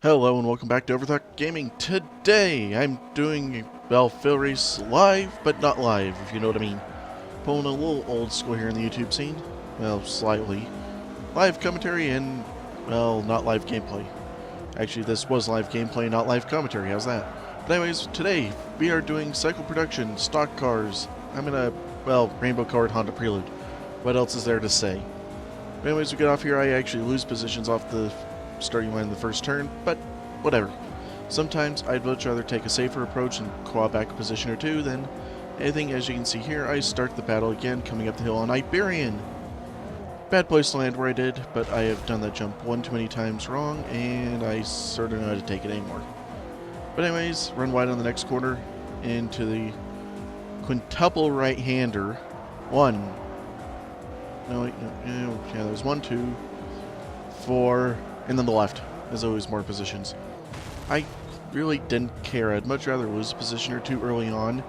Hello and welcome back to OverThought Gaming. Today I'm doing, well, Phil Race live, but not live, if you know what I mean. Pulling a little old school here in the YouTube scene. Well, slightly. Live commentary and, well, not live gameplay. Actually, this was live gameplay, not live commentary. How's that? But anyways, today we are doing cycle production, stock cars. I'm in a, well, rainbow-colored Honda Prelude. What else is there to say? But anyways, we get off here. I actually lose positions off the starting line in the first turn, but whatever. Sometimes I'd much rather take a safer approach and claw back a position or two than anything. As you can see here, I start the battle again coming up the hill on Iberian. Bad place to land where I did, but I have done that jump one too many times wrong, and I sort of know how to take it anymore. But anyways, run wide on the next corner into the quintuple right-hander. One. No, wait, no, yeah, there's 1, 2, 4, and then the left. There's always more positions. I really didn't care. I'd much rather lose a position or two early on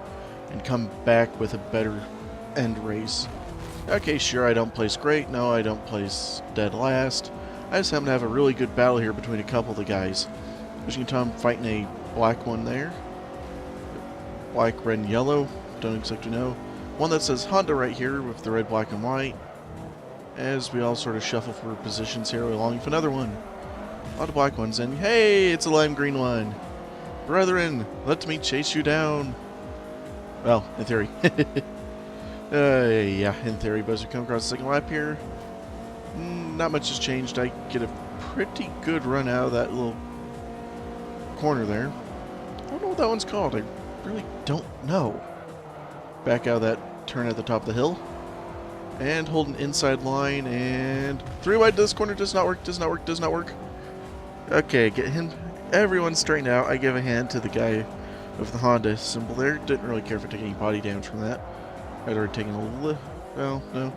and come back with a better end race. Okay, sure, I don't place great. No, I don't place dead last. I just happen to have a really good battle here between a couple of the guys. As you can tell, I'm fighting a black one there. Black, red, and yellow. Don't exactly know. One that says Honda right here with the red, black, and white. As we all sort of shuffle for positions here, we're longing for another one. A lot of black ones, and hey, it's a lime green one. Brethren, let me chase you down. Well, in theory. Yeah, in theory, but as we come across the second lap here, not much has changed. I get a pretty good run out of that little corner there. I don't know what that one's called. I really don't know. Back out of that turn at the top of the hill. And hold an inside line, and 3 wide to this corner. Does not work, does not work, does not work. Okay, get him. Everyone straightened out. I give a hand to the guy with the Honda symbol there. Didn't really care for taking any body damage from that. I'd already taken a little. Well, no.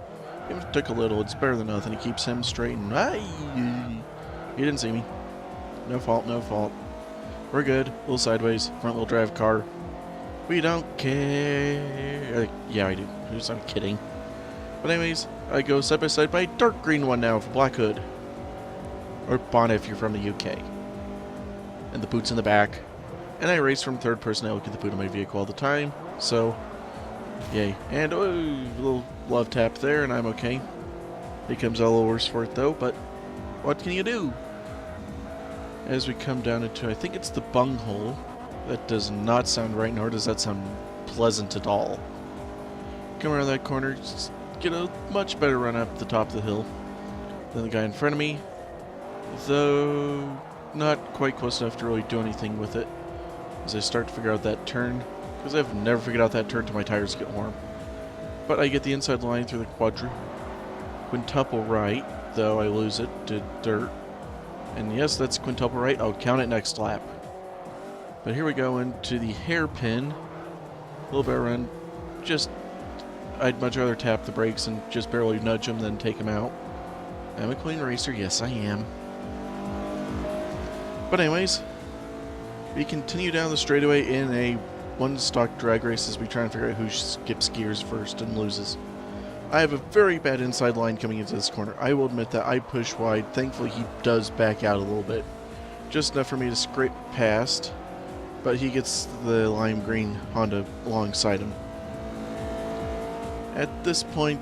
Even if it took a little, it's better than nothing. It keeps him straight and. He didn't see me. No fault, no fault. We're good. A little sideways. Front wheel drive car. We don't care. Yeah, I do. I'm kidding. But anyways, I go side by side by a dark green one now for Black Hood. Or Bonnet if you're from the UK. And the boot's in the back. And I race from third person. I look at the boot of my vehicle all the time. So, yay. And a little love tap there and I'm okay. It comes out a little worse for it though, but what can you do? As we come down into, I think it's the bunghole. That does not sound right, nor does that sound pleasant at all. Come around that corner. Get a much better run up the top of the hill than the guy in front of me, though not quite close enough to really do anything with it as I start to figure out that turn, because I've never figured out that turn till my tires get warm. But I get the inside line through the quintuple right, though I lose it to dirt. And yes, that's quintuple right. I'll count it next lap. But here we go into the hairpin. A little better run. I'd much rather tap the brakes and just barely nudge them than take them out. I'm a clean racer, yes I am. But anyways, we continue down the straightaway in a one-stock drag race as we try and figure out who skips gears first and loses. I have a very bad inside line coming into this corner. I will admit that I push wide. Thankfully he does back out a little bit. Just enough for me to scrape past, but he gets the lime green Honda alongside him. At this point,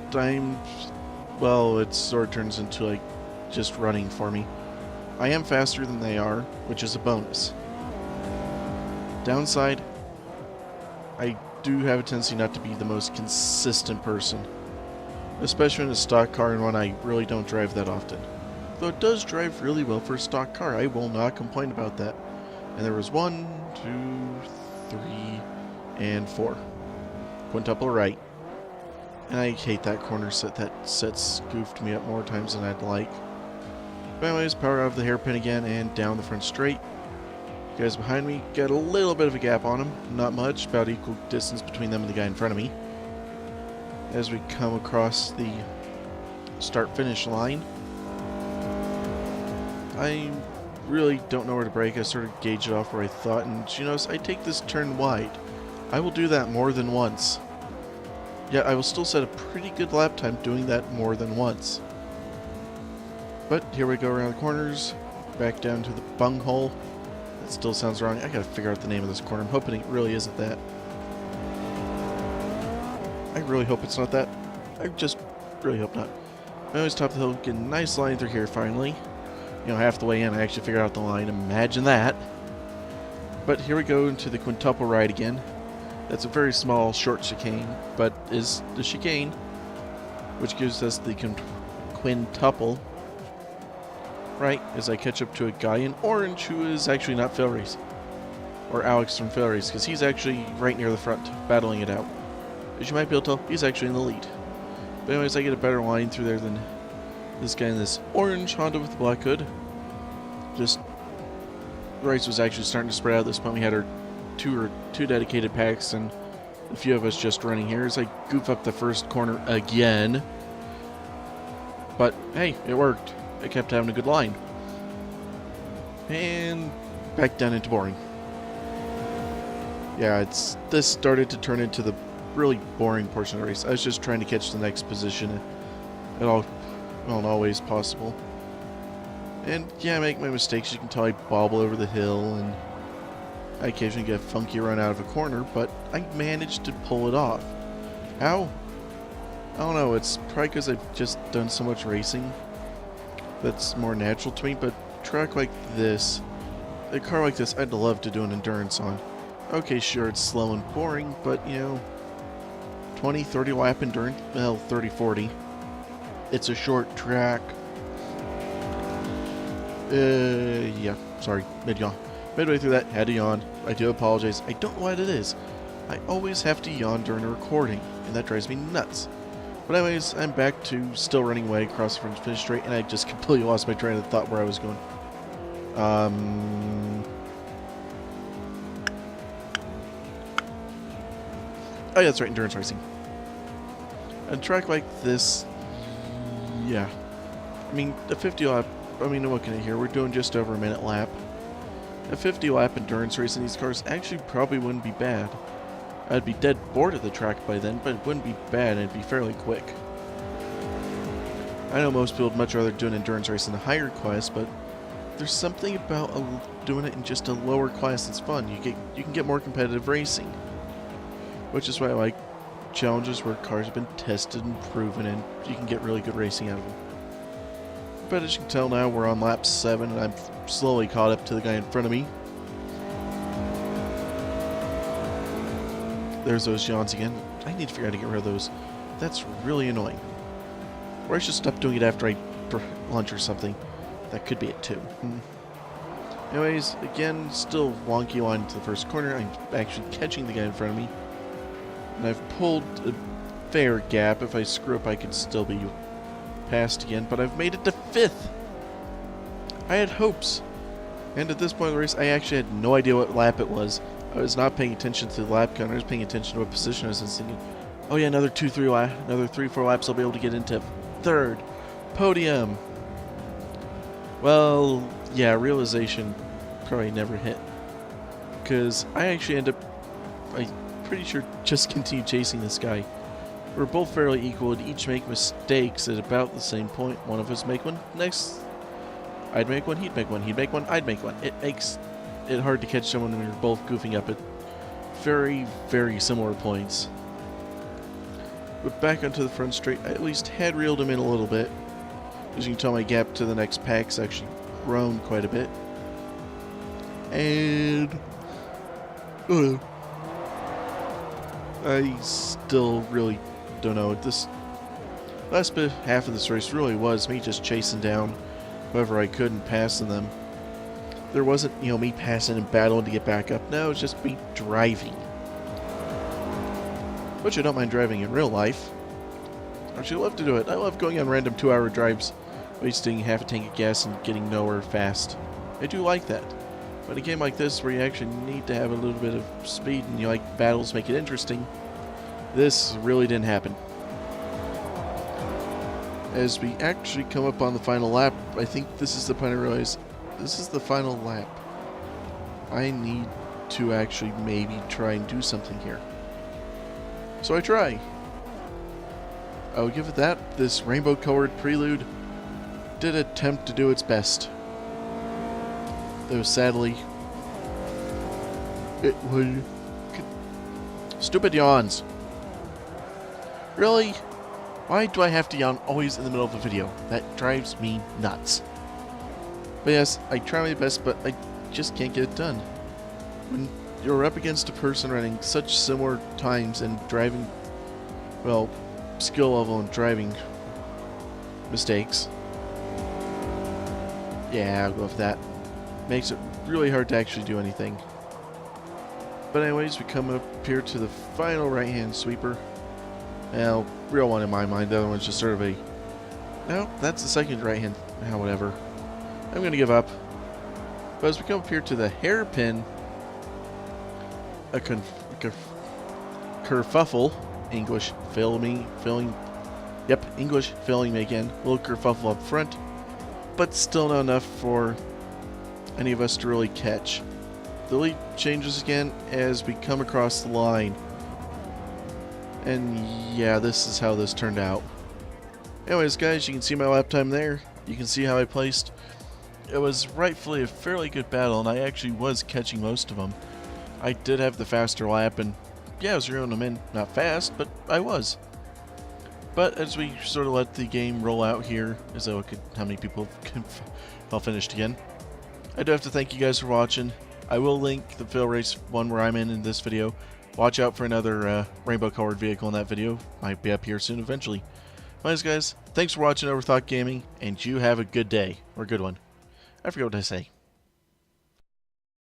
well, it sort of turns into like just running for me. I am faster than they are, which is a bonus. Downside, I do have a tendency not to be the most consistent person, especially in a stock car and one I really don't drive that often. Though it does drive really well for a stock car, I will not complain about that. And there was 1, 2, 3, and 4. Quintuple right. And I hate that corner set. That set's goofed me up more times than I'd like. But anyways, power out of the hairpin again and down the front straight. You guys behind me got a little bit of a gap on them. Not much, about equal distance between them and the guy in front of me. As we come across the start-finish line, I really don't know where to brake. I sort of gauge it off where I thought, and you notice I take this turn wide. I will do that more than once. Yet I will still set a pretty good lap time doing that more than once. But here we go around the corners. back down to the bunghole. That still sounds wrong. I gotta figure out the name of this corner. I'm hoping it really isn't that. I really hope it's not that. I just really hope not. I always top the hill, get a nice line through here finally. You know, half the way in I actually figure out the line. Imagine that. But here we go into the quintuple ride again. That's a very small, short chicane, but is the chicane, which gives us the quintuple, right, as I catch up to a guy in orange who is actually not Fail Race, or Alex from Fail Race, because he's actually right near the front, battling it out. As you might be able to tell, he's actually in the lead. But anyways, I get a better line through there than this guy in this orange Honda with the black hood. Just, the race was actually starting to spread out at this point. We had our two dedicated packs and a few of us just running here as I goof up the first corner again. But hey, it worked. I kept having a good line. And back down into boring. Yeah, this started to turn into the really boring portion of the race. I was just trying to catch the next position at all, well, always possible. And yeah, I make my mistakes. You can tell I bobble over the hill and I occasionally get a funky run out of a corner, but I managed to pull it off. How? I don't know, it's probably because I've just done so much racing that's more natural to me, but track like this, a car like this, I'd love to do an endurance on. Okay, sure, it's slow and boring, but, you know, 20, 30 lap endurance, well, 30, 40. It's a short track. Yeah, sorry, mid-yawn. Midway through that, had to yawn. I do apologize. I don't know what it is. I always have to yawn during a recording, and that drives me nuts. But anyways, I'm back to still running away across the finish straight, and I just completely lost my train of thought where I was going. Oh yeah, that's right, endurance racing. A track like this, yeah. I mean, a 50 lap, I mean, I'm looking at here, we're doing just over a minute lap. A 50 lap endurance race in these cars actually probably wouldn't be bad. I'd be dead bored of the track by then, but it wouldn't be bad and it'd be fairly quick. I know most people would much rather do an endurance race in a higher class, but there's something about doing it in just a lower class that's fun. You can get more competitive racing. Which is why I like challenges where cars have been tested and proven and you can get really good racing out of them. But as you can tell now, we're on lap 7 and I'm slowly caught up to the guy in front of me. There's those yawns again. I need to figure out how to get rid of those. That's really annoying. Or I should stop doing it after I lunch or something. That could be it too. Anyways, again, still wonky line to the first corner. I'm actually catching the guy in front of me. And I've pulled a fair gap. If I screw up, I could still be passed again. But I've made it to 5th. I had hopes. And at this point of the race, I actually had no idea what lap it was. I was not paying attention to the lap count. I was paying attention to what position I was in, thinking, oh yeah, another 3-4 laps, I'll be able to get into 3rd. Podium. Well, yeah, realization probably never hit. Because I actually end up, I'm pretty sure, just continue chasing this guy. We're both fairly equal and each make mistakes at about the same point. One of us make one, next I'd make one, he'd make one, he'd make one, I'd make one. It makes it hard to catch someone when you're both goofing up at very, very similar points. But back onto the front straight, I at least had reeled him in a little bit. As you can tell, my gap to the next pack's actually grown quite a bit. And I still really don't know. This last bit, half of this race really was me just chasing down whoever I could and passing them. There wasn't, you know, me passing and battling to get back up. No, it's just me driving. Which I don't mind driving in real life. I actually love to do it. I love going on random 2-hour drives, wasting half a tank of gas and getting nowhere fast. I do like that. But a game like this, where you actually need to have a little bit of speed and you like battles make it interesting, this really didn't happen. As we actually come up on the final lap, I think this is the point I realize this is the final lap. I need to actually maybe try and do something here. So I try. I'll give it that. This rainbow-colored Prelude did attempt to do its best. though sadly it would... Stupid yawns. Really? Why do I have to yawn always in the middle of a video? That drives me nuts. But yes, I try my best, but I just can't get it done. When you're up against a person running such similar times and driving, well, skill level and driving mistakes. Yeah, I'll go with that. Makes it really hard to actually do anything. But anyways, we come up here to the final right-hand sweeper. Well, real one in my mind. The other one's just sort of a... No, that's the second right-hand... whatever. I'm going to give up. But as we come up here to the hairpin... kerfuffle. English filling... Yep, English filling me again. A little kerfuffle up front. But still not enough for any of us to really catch. The lead changes again as we come across the line. And yeah, this is how this turned out. Anyways, guys, you can see my lap time there. You can see how I placed. It was rightfully a fairly good battle, and I actually was catching most of them. I did have the faster lap, and yeah, I was reeling them in. Not fast, but I was. But as we sort of let the game roll out here, as though it could, how many people fell finished again. I do have to thank you guys for watching. I will link the fail race one where I'm in this video. Watch out for another rainbow colored vehicle in that video. Might be up here soon eventually. Anyways, guys, thanks for watching OverThought Gaming, and you have a good day, or a good one. I forget what I say.